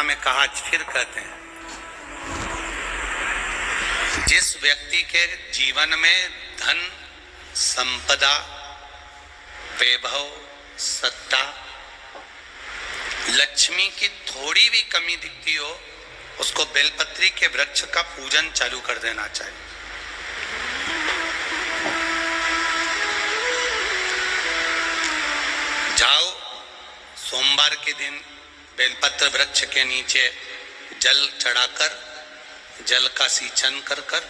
में कहा, फिर कहते हैं, जिस व्यक्ति के जीवन में धन, संपदा, वैभव, सत्ता, लक्ष्मी की थोड़ी भी कमी दिखती हो, उसको बेलपत्री के वृक्ष का पूजन चालू कर देना चाहिए। जाओ सोमवार के दिन बेलपत्र वृक्ष के नीचे जल चढ़ाकर, जल का सिंचन कर कर,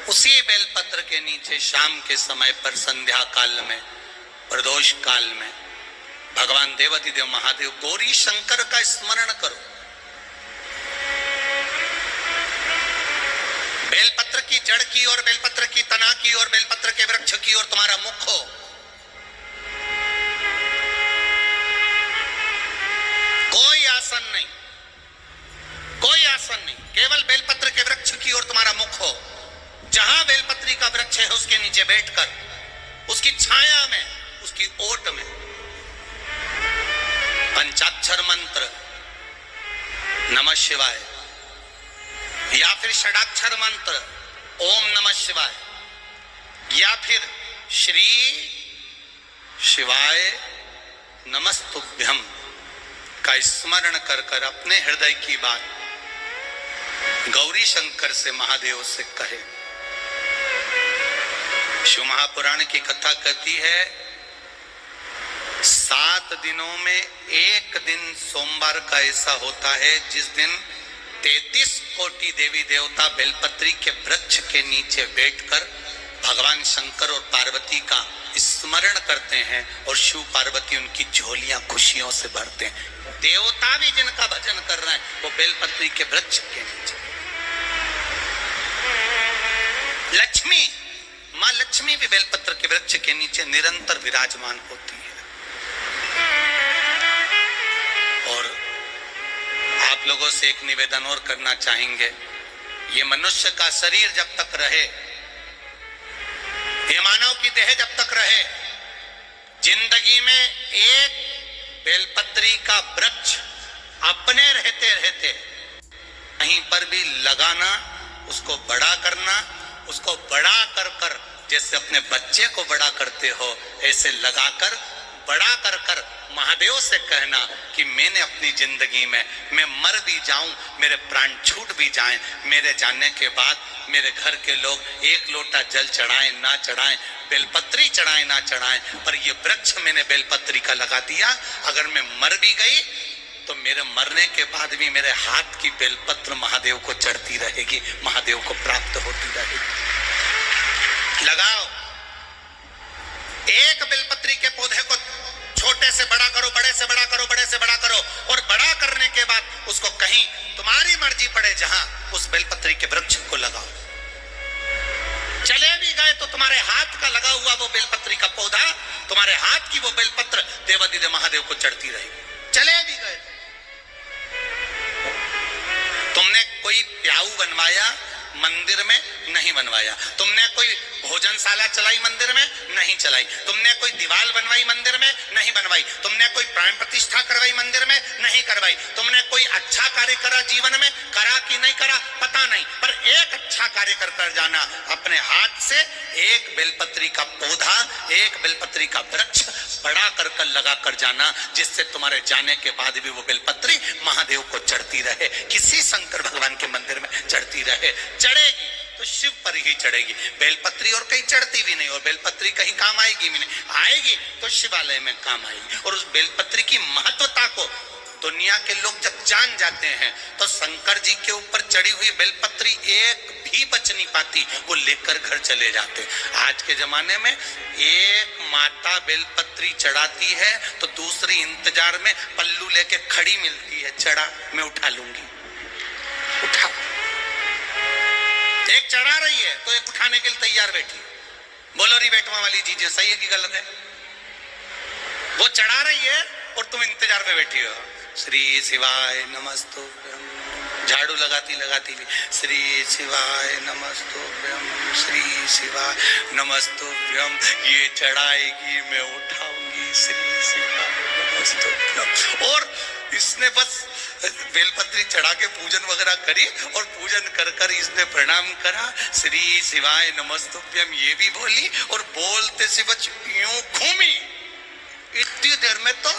उसी बेलपत्र के नीचे शाम के समय पर संध्या काल में, प्रदोष काल में भगवान देवाधिदेव महादेव गौरी शंकर का स्मरण करो। बेलपत्र की जड़ की ओर, बेलपत्र की तना की ओर, बेलपत्र के वृक्ष की ओर तुम्हारा मुख हो। कोई आसन नहीं, कोई आसन नहीं, केवल बेलपत्र के वृक्ष की ओर तुम्हारा मुख हो। जहां बेलपत्री का वृक्ष है उसके नीचे बैठकर, उसकी छाया में, उसकी ओट में पंचाक्षर मंत्र नमः शिवाय या फिर षडाक्षर मंत्र ओम नमः शिवाय या फिर श्री शिवाय नमस्तुभ्यम का स्मरण कर कर अपने हृदय की बात गौरी शंकर से, महादेव से कहे। शिव महापुराण की कथा कहती है, 7 दिनों में एक दिन सोमवार का ऐसा होता है जिस दिन 33 कोटि देवी देवता बेलपत्री के वृक्ष के नीचे बैठकर भगवान शंकर और पार्वती का स्मरण करते हैं और शिव पार्वती उनकी झोलियां खुशियों से भरते हैं। देवता भी जिनका भजन कर रहे हैं वो बेलपत्री के वृक्ष के नीचे। लक्ष्मी, मां लक्ष्मी भी बेलपत्र के वृक्ष के नीचे निरंतर विराजमान होती है। और आप लोगों से एक निवेदन और करना चाहेंगे, ये मनुष्य का शरीर जब तक रहे, ये मानव की देह जब तक रहे, जिंदगी में एक बेलपत्री का वृक्ष अपने रहते रहते कहीं पर भी लगाना, उसको बड़ा करना, उसको बड़ा कर कर जैसे अपने बच्चे को बड़ा करते हो ऐसे लगाकर बड़ा कर कर महादेव से कहना कि मैंने अपनी जिंदगी में, मैं मर भी जाऊं, मेरे प्राण छूट भी जाएं, मेरे जाने के बाद मेरे घर के लोग एक लोटा जल चढ़ाएं ना चढ़ाएं, बेलपत्री चढ़ाएं ना चढ़ाएं, पर ये वृक्ष मैंने बेलपत्री का लगा दिया, अगर मैं मर भी गई तो मेरे मरने के बाद भी मेरे हाथ की बेलपत्र महादेव को चढ़ती रहेगी, महादेव को प्राप्त होती रहेगी। लगाओ, एक बेलपत्री के पौधे को छोटे से बड़ा करो, बड़े से बड़ा करो, बड़े से बड़ा करो, और बड़ा करने के बाद उसको कहीं तुम्हारी मर्जी पड़े जहां, उस बेलपत्री के वृक्ष को लगाओ। चले भी गए तो तुम्हारे हाथ का लगा हुआ वो बेलपत्री का पौधा, तुम्हारे हाथ की वो बेलपत्र देवाधिदेव महादेव को चढ़ती रहेगी। चले भी गए, तुमने कोई प्याऊ बनवाया मंदिर में, नहीं बनवाया, तुमने कोई भोजनशाला चलाई मंदिर में, नहीं चलाई, तुमने कोई दीवार बनवाई मंदिर में, नहीं बनवाई, तुमने कोई प्राण प्रतिष्ठा करवाई मंदिर में, नहीं करवाई, तुमने कोई अच्छा कार्य करा जीवन में, करा कि नहीं करा पता नहीं, पर एक अच्छा कार्य कर कर जाना, अपने हाथ से एक बेलपत्री का पौधा, एक बेलपत्री का वृक्ष बड़ा कर कर लगा कर जाना, जिससे तुम्हारे जाने के बाद भी वो बेलपत्री महादेव को चढ़ती रहे, किसी शंकर भगवान के मंदिर में चढ़ती रहे। चढ़ेगी तो शिव पर ही चढ़ेगी, बेलपत्री और कहीं चढ़ती भी नहीं, और बेलपत्री कहीं काम आएगी भी नहीं, आएगी तो शिवालय में काम आएगी। और उस बेलपत्री की महत्वता को दुनिया के लोग जब जान जाते हैं तो शंकर जी के ऊपर चढ़ी हुई बेलपत्री एक भी बच नहीं पाती, वो लेकर घर चले जाते। आज के जमाने में एक माता बेलपत्री चढ़ाती है तो दूसरी इंतजार में पल्लू लेके खड़ी मिलती है, चढ़ा मैं उठा लूंगी, उठा। एक चढ़ा रही है तो एक उठाने के लिए तैयार बैठी। बोलो री बेटवा वाली चीजें सही है कि गलत है? वो चढ़ा रही है और तुम इंतजार में बैठी हो। श्री शिवाय नमस्तुभ्यम, झाड़ू लगाती लगाती भी श्री शिवाय नमस्तुभ्यम, श्री शिवाय नमस्तुभ्यम, ये चढ़ाएगी मैं उठाऊंगी, श्री शिवाय नमस्तुभ्यम। और इसने बस बेलपत्री चढ़ा के पूजन वगैरह करी और पूजन कर कर इसने प्रणाम करा, श्री शिवाय नमस्तुभ्यम ये भी बोली और बोलते से बच यूं घूमी। इतनी देर में तो